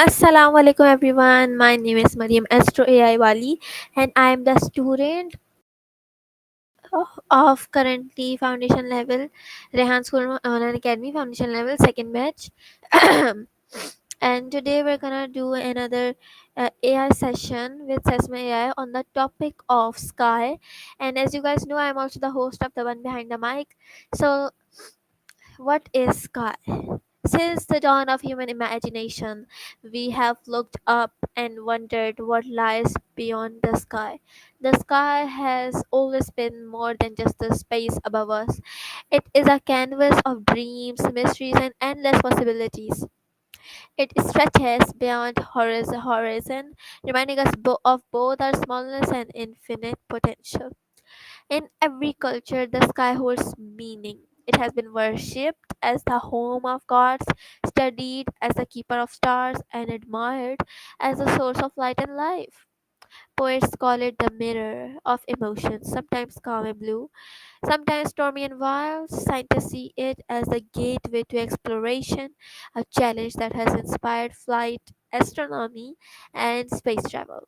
Assalamu alaikum everyone. My name is Mariam Astro AI Wali and I am the student of currently foundation level Rehan School Online Academy foundation level second batch. And today we're gonna do another AI session with Sesame AI on the topic of sky. And as you guys know, I'm also the host of the one behind the mic. So what is sky? Since the dawn of human imagination, we have looked up and wondered what lies beyond the sky. The sky has always been more than just the space above us. It is a canvas of dreams, mysteries, and endless possibilities. It stretches beyond horizon, reminding us of both our smallness and infinite potential. In every culture, the sky holds meaning. It has been worshipped as the home of gods, studied as the keeper of stars, and admired as the source of light and life. Poets call it the mirror of emotions, sometimes calm and blue, sometimes stormy and wild. Scientists see it as the gateway to exploration, a challenge that has inspired flight, astronomy, and space travel.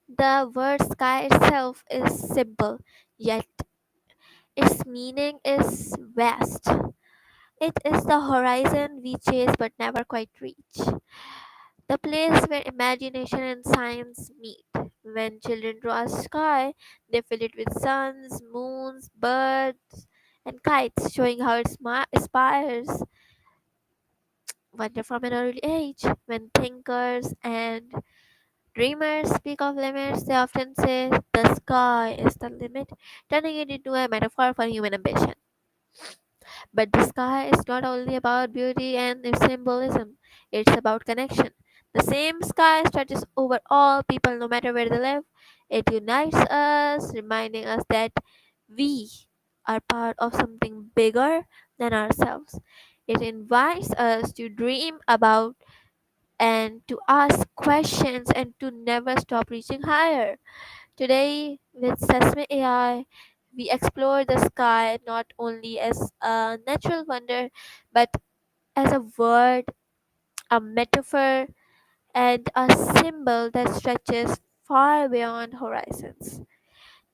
The word sky itself is simple, yet its meaning is vast. It is the horizon we chase but never quite reach. The place where imagination and science meet. When children draw a sky, they fill it with suns, moons, birds, and kites, showing how it aspires wonder from an early age. When thinkers and dreamers speak of limits, they often say the sky is the limit, turning it into a metaphor for human ambition. But the sky is not only about beauty and its symbolism, it's about connection. The same sky stretches over all people no matter where they live. It unites us, reminding us that we are part of something bigger than ourselves. It invites us to dream about and to ask questions and to never stop reaching higher. Today, with Sesame AI, we explore the sky not only as a natural wonder but as a word, a metaphor, and a symbol that stretches far beyond horizons.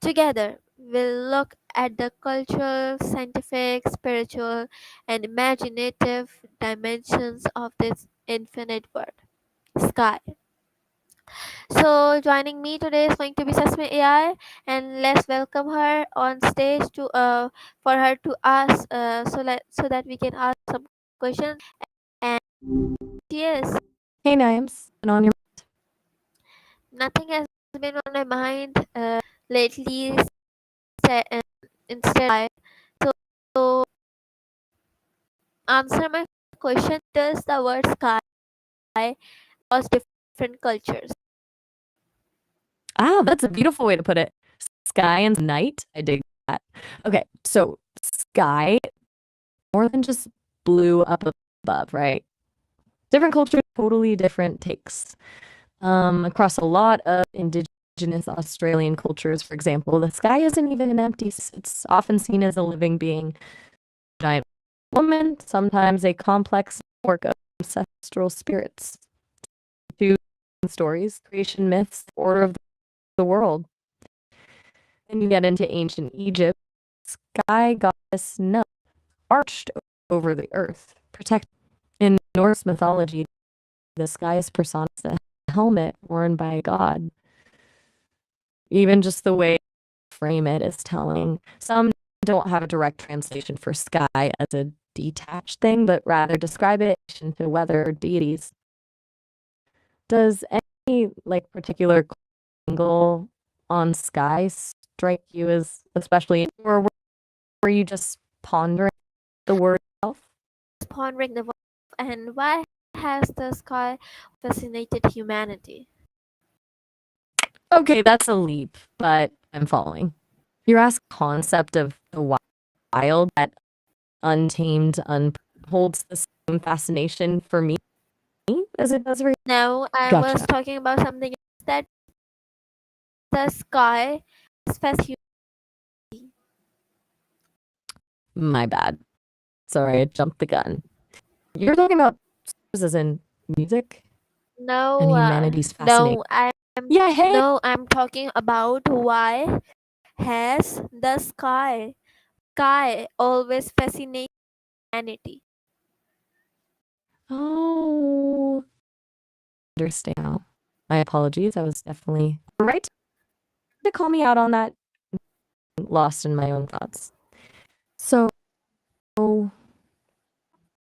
Together, we'll look at the cultural, scientific, spiritual, and imaginative dimensions of this infinite word, sky. So joining me today is going to be Sesame AI, and let's welcome her on stage to for her to ask so that we can ask some questions. And yes, Hey, Niams. And on your nothing has been on my mind lately. And instead, so answer my question. Does the word sky across different cultures? that's a beautiful way to put it. Sky and night. I dig that. Okay, so sky, more than just blue up above, right? Different cultures, totally different takes. Across a lot of indigenous Australian cultures, for example, the sky isn't even an empty. It's often seen as a living being, giant woman, sometimes a complex network of ancestral spirits. Two stories, creation myths, order of the world. Then you get into ancient Egypt, sky goddess Nut arched over the earth, protect. In Norse mythology, the sky is personified as a helmet worn by a god. Even just the way you frame it is telling. Some don't have a direct translation for sky as a detached thing, but rather describe it into weather or deities. Does any particular angle on sky strike you as especially, or were you just pondering the word itself? Pondering the word and why has the sky fascinated humanity? Okay, that's a leap, but I'm following. Your asked concept of the wild, that untamed, holds the same fascination for me as it does for you. No, I was Gotcha. talking about something else, that the sky is fascinating. My bad. Sorry, I jumped the gun. You're talking about as in music and No, humanity's fascination. no, I'm Yeah, hey. no, I'm talking about why has the sky always fascinates humanity. Oh, understand now. My apologies. I was definitely right to call me out on that, lost in my own thoughts. So,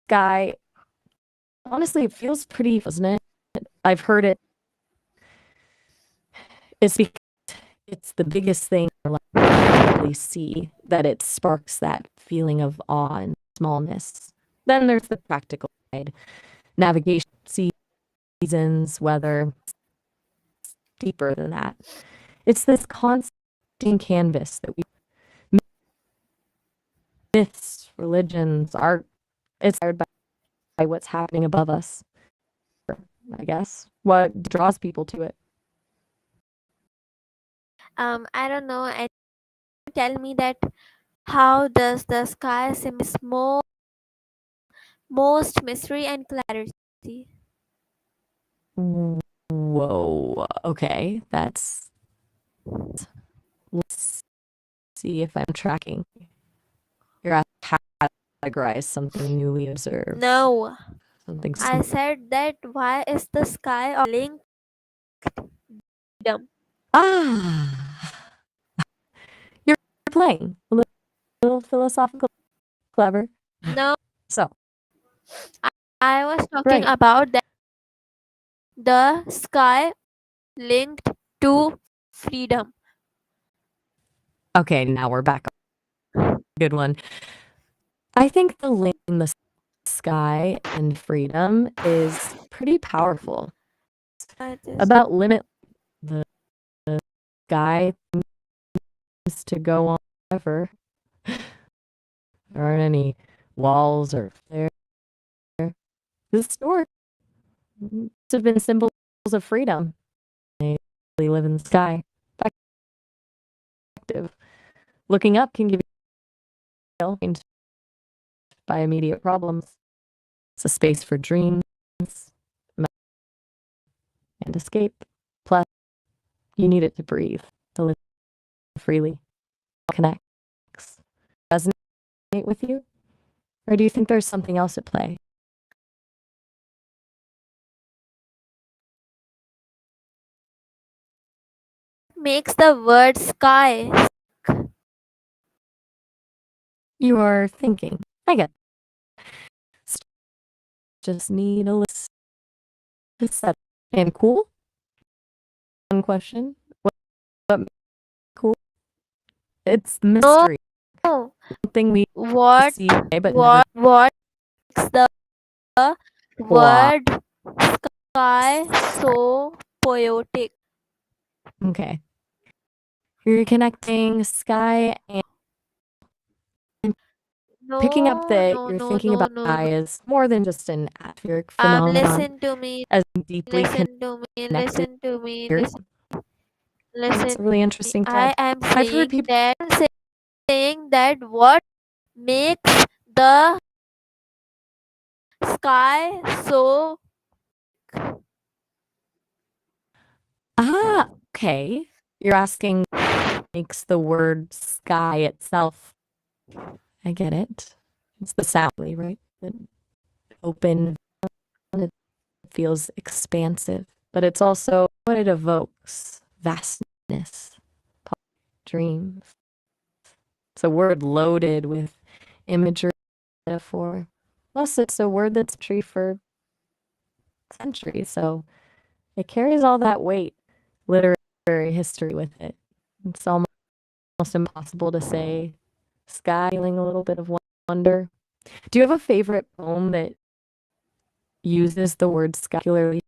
Guy, honestly, it feels pretty, doesn't it? I've heard it's because it's the biggest thing in our life we really see that it sparks that feeling of awe and smallness. Then there's the practical side, navigation, seasons, weather, deeper than that. It's this constant canvas that we myths, religions, art. It's inspired by what's happening above us, I guess. What draws people to it? I don't know. I tell me that how does the sky symbolize most mystery and clarity? Whoa. Okay. Let's see if I'm tracking. You're asked to categorize something newly observed, No, something I said that why is the sky linked freedom? ah, you're playing a little philosophical, clever. No, So, I was talking right. about that the sky linked to freedom. Okay, now we're back. Good one. I think the link in the sky and freedom is pretty powerful. I just About limit the sky seems to go on forever. There aren't any walls or there. The story must have been symbols of freedom. They live in the sky. Perspective. Looking up can give you by immediate problems. It's a space for dreams and escape. Plus, you need it to breathe, to live freely. Connects. Resonate with you? Or do you think there's something else at play? makes the word sky. You are thinking. I get it. Just need a list to set. And cool? One question. What cool? It's No, mystery. Something we what see but never what makes the fly. word sky so poetic? Okay. You're connecting sky and picking up No, that no, you're no, thinking no, about no, no. sky as more than just an atmospheric phenomenon, Listen to me, as deeply listen to me, connected listen to me, here. That's listen a really to me. interesting I thread. am I've heard saying people. that what makes the sky so Okay. You're asking makes the word sky itself. I get it. It's the sound, right? The open, it feels expansive, but it's also what it evokes vastness, dreams. It's a word loaded with imagery, metaphor. Plus, it's a word that's true for centuries, so it carries all that weight, literary history with it. It's almost impossible to say sky, feeling a little bit of wonder. Do you have a favorite poem that uses the word sky regularly?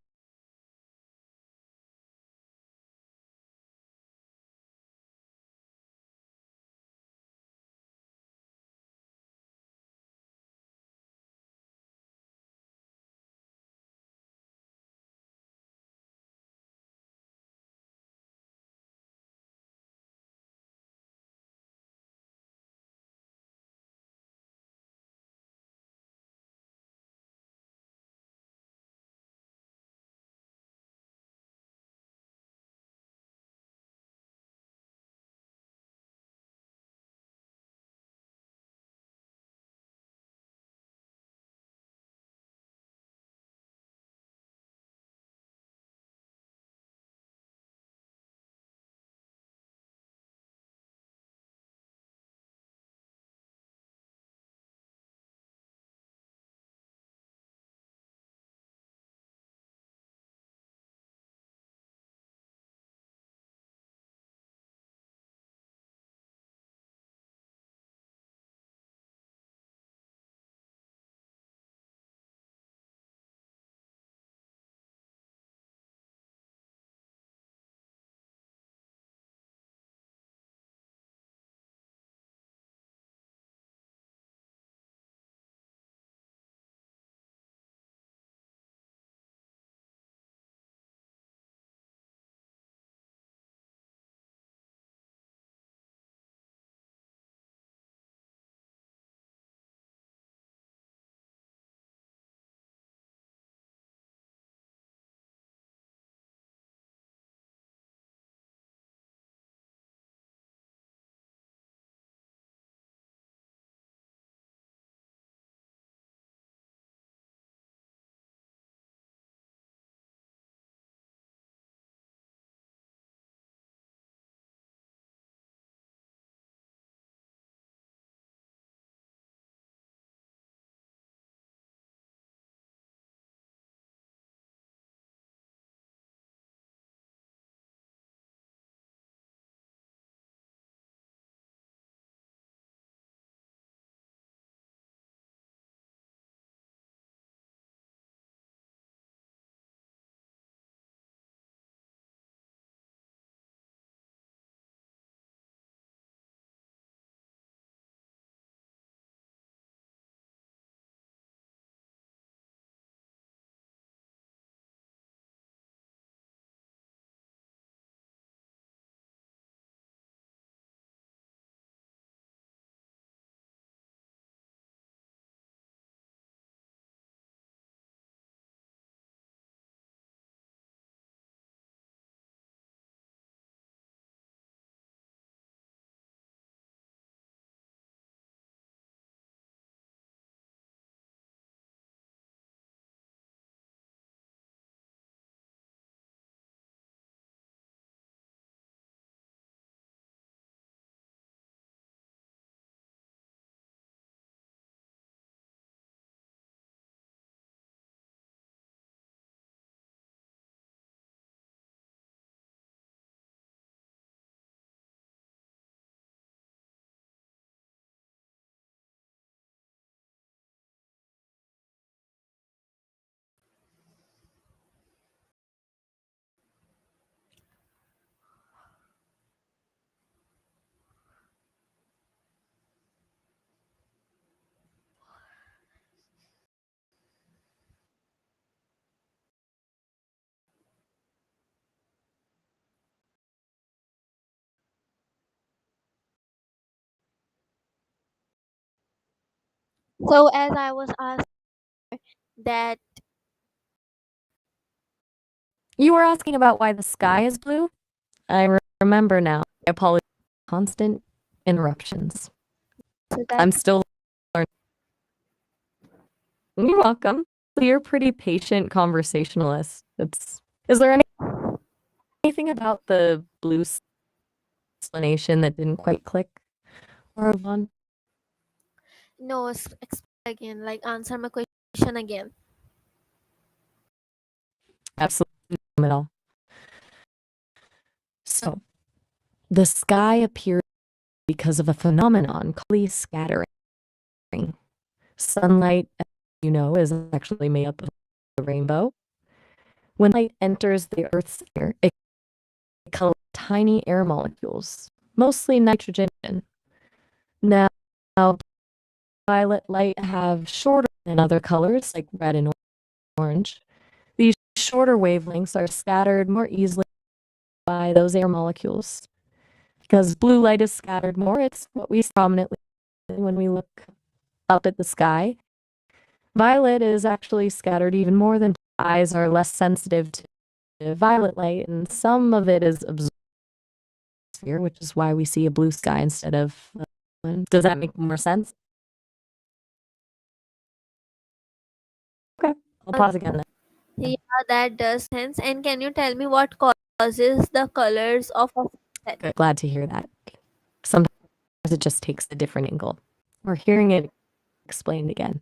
So as I was asked that You were asking about why the sky is blue? I remember now. I apologize for constant interruptions. so that I'm still learning. You're welcome. You're a pretty patient conversationalist. Is there anything about the blue explanation that didn't quite click? Or on? no explain again, like answer my question again. Absolutely not at all. So, the sky appears because of a phenomenon called scattering. Sunlight, as you know, is actually made up of a rainbow. When light enters the Earth's air, it collects tiny air molecules, mostly nitrogen. Now, violet light have shorter than other colors like red and orange. These shorter wavelengths are scattered more easily by those air molecules. Because blue light is scattered more, it's what we see prominently when we look up at the sky. Violet is actually scattered even more than eyes are less sensitive to violet light, and some of it is absorbed, which is why we see a blue sky instead of one. Does that make more sense? Okay, I'll Uh, pause again then. yeah, that does sense. And can you tell me what causes the colors of a sunset? Good. Glad to hear that. Sometimes it just takes a different angle. We're hearing it explained again.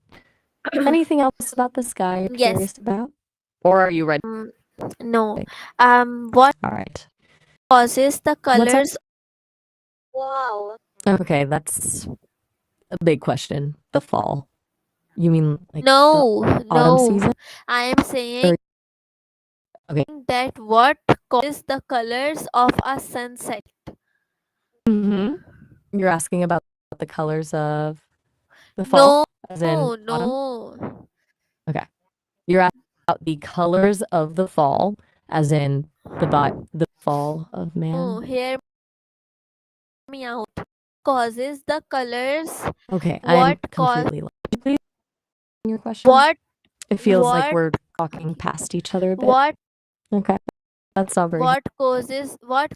Anything else about the sky you're Yes. curious about? Or are you ready? No. What All right. causes the What's up? colors? Wow. Okay, that's a big question. The fall. You mean like the No, autumn no. season? I am saying Or okay. that what causes the colors of a sunset? Mm-hmm. You're asking about the colors of the fall, No, as in autumn? no. Okay. You're asking about the colors of the fall, as in the fall of No, man. hear me out. Causes the colors. Okay, What I'm cause? completely lost. Could you please repeat your question? What? It feels like What? we're talking past each other a bit. What? Okay, that's not very What causes? What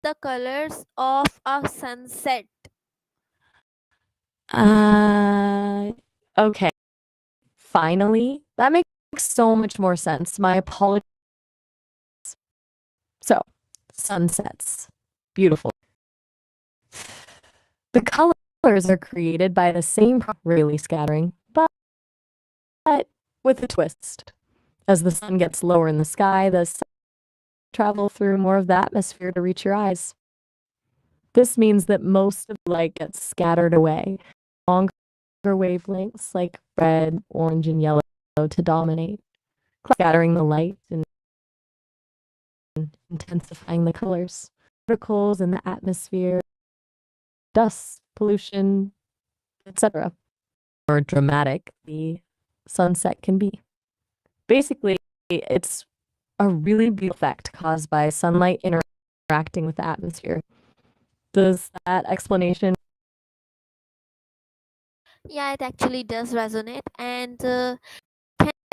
the colors of a sunset? Okay. Finally, that makes so much more sense. My apologies. So, sunsets. Beautiful. The colors are created by the same really scattering, but with a twist. As the sun gets lower in the sky, the sun travel through more of the atmosphere to reach your eyes. This means that most of the light gets scattered away. Longer wavelengths like red, orange, and yellow to dominate, scattering the light and intensifying the colors. Particles in the atmosphere, dust, pollution, etc. More dramatic the sunset can be. Basically, it's a really beautiful effect caused by sunlight interacting with the atmosphere. Does that explanation? Yeah, it actually does resonate. And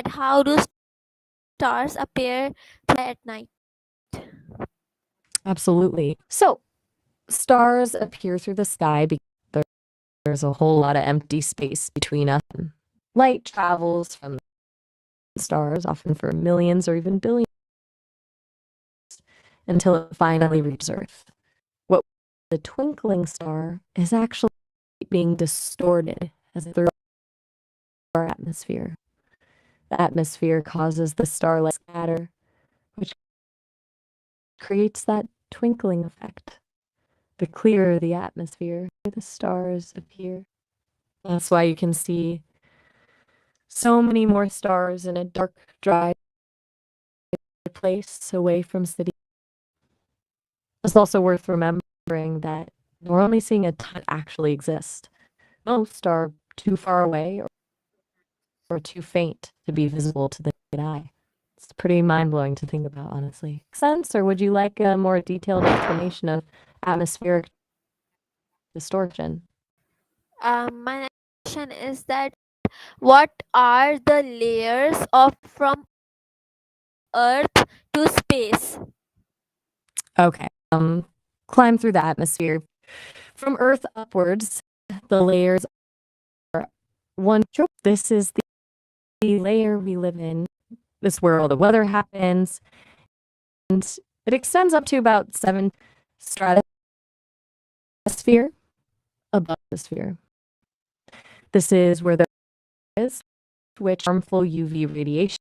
how do stars appear at night? Absolutely. So, stars appear through the sky because there's a whole lot of empty space between us. Light travels from stars, often for millions or even billions, until it finally reaches Earth. What the twinkling star is actually being distorted as it through our atmosphere. The atmosphere causes the starlight to scatter, which creates that twinkling effect. The clearer the atmosphere, the stars appear. That's why you can see so many more stars in a dark, dry place away from cities. It's also worth remembering that we're only seeing a ton actually exist. Most are too far away or too faint to be visible to the naked eye. It's pretty mind-blowing to think about, honestly. Make sense, or would you like a more detailed explanation of atmospheric distortion? My question is that what are the layers of from Earth to space? Okay. Climb through the atmosphere. From Earth upwards, the layers are one. This is the layer we live in. This where all the weather happens, and it extends up to about 7 stratosphere above the sphere. This is where there is which harmful UV radiation.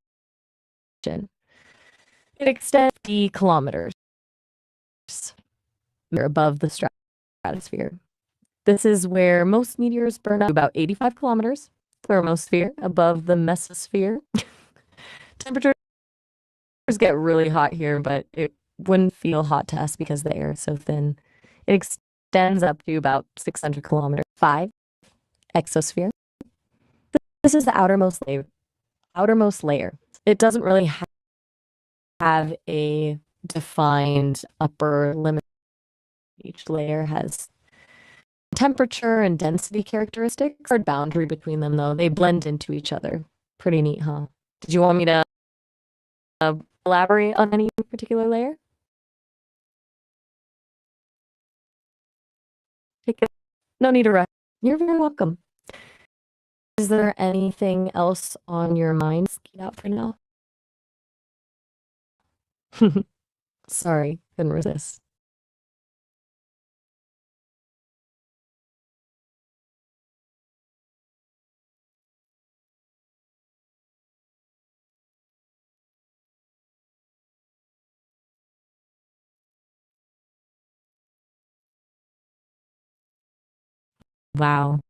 It extends the kilometers above the stratosphere. This is where most meteors burn up about 85 kilometers thermosphere above the mesosphere. Temperatures get really hot here, but it wouldn't feel hot to us because the air is so thin. It extends up to about 600 kilometers. 5. Exosphere. This is the outermost layer. It doesn't really have a defined upper limit. Each layer has temperature and density characteristics. Hard boundary between them, though. They blend into each other. Pretty neat, huh? Did you want me to elaborate on any particular layer? Take it. No need to rush. You're very welcome. Is there anything else on your mind? Get out for now. Sorry, couldn't resist. Wow,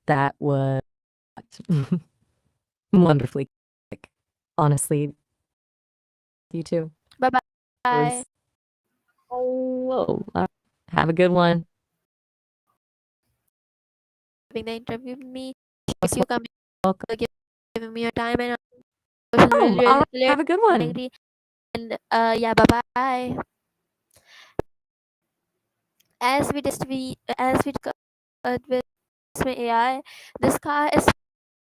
that was wonderfully quick. Honestly, you too. Bye It bye. was, oh, whoa. Have a good one. Having the interview with me. Appreciate Most you coming, welcome. giving me your time and question really, Oh, all really right. clear. Have a good one. Agree. And yeah, bye bye. As we discussed with Sesame AI, the sky is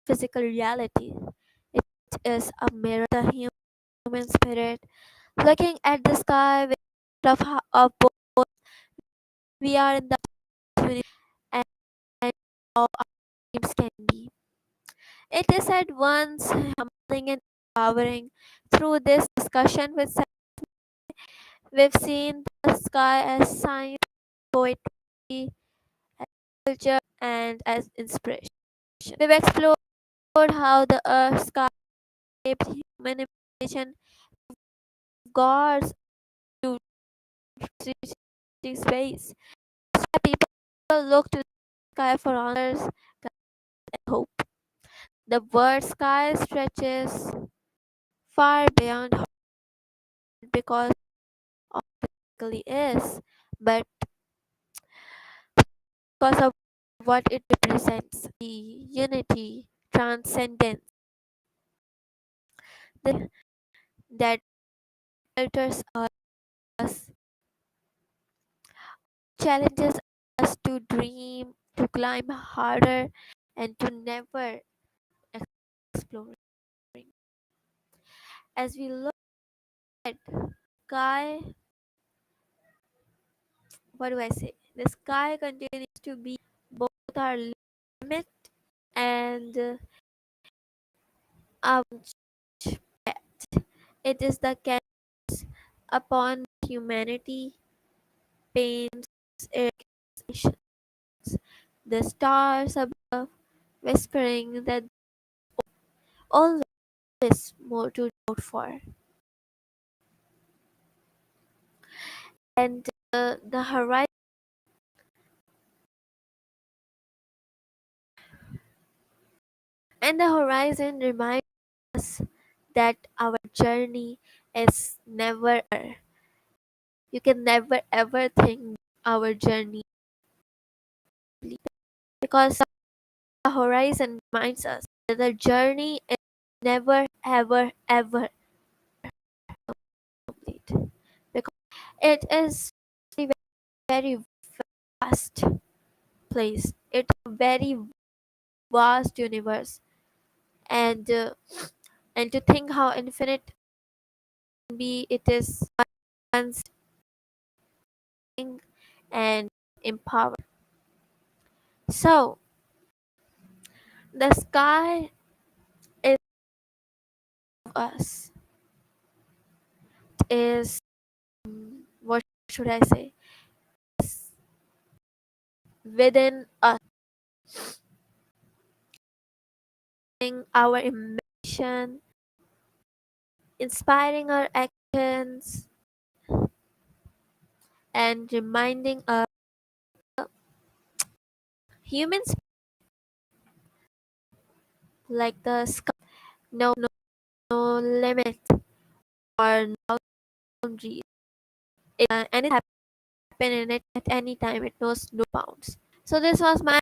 physical reality. It is a mirror of the human spirit. Looking at the sky with of both, we are in the opportunity and how our dreams can be. It is at once humbling and empowering. Through this discussion with we've seen the sky as science, poetry, as culture, and as inspiration. We've explored how the earth sky shaped human imagination, gods to reaching space. People look to the sky for answers and hope. The word sky stretches far beyond because of physically is, but because of what it represents, the unity, transcendence, that alters us, challenges us to dream, to climb harder, and to never explore. As we look at sky, what do I say? The sky continues to be both our limit and our pet. It is the canvas upon humanity paints its the stars above, whispering that always more to look for. And the horizon reminds us that our journey is never. You can never ever think our journey because the horizon reminds us that the journey is never ever ever complete because it is very very vast place. It's a very vast universe, and and to think how infinite can be. It is once and empowered. So the sky is us. It is what should I say? Within us, our imagination, inspiring our actions, and reminding us humans like the sky, no limit or no boundaries. And it happen in it at any time. It knows no bounds. So this was my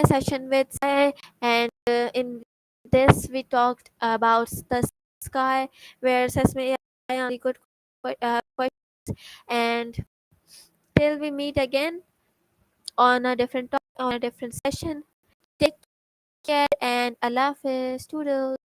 session with Sai, and in this we talked about the sky, where Sesame AI only good questions. And till we meet again on a different topic, on a different session. Take care and Allah Hafiz. Toodles.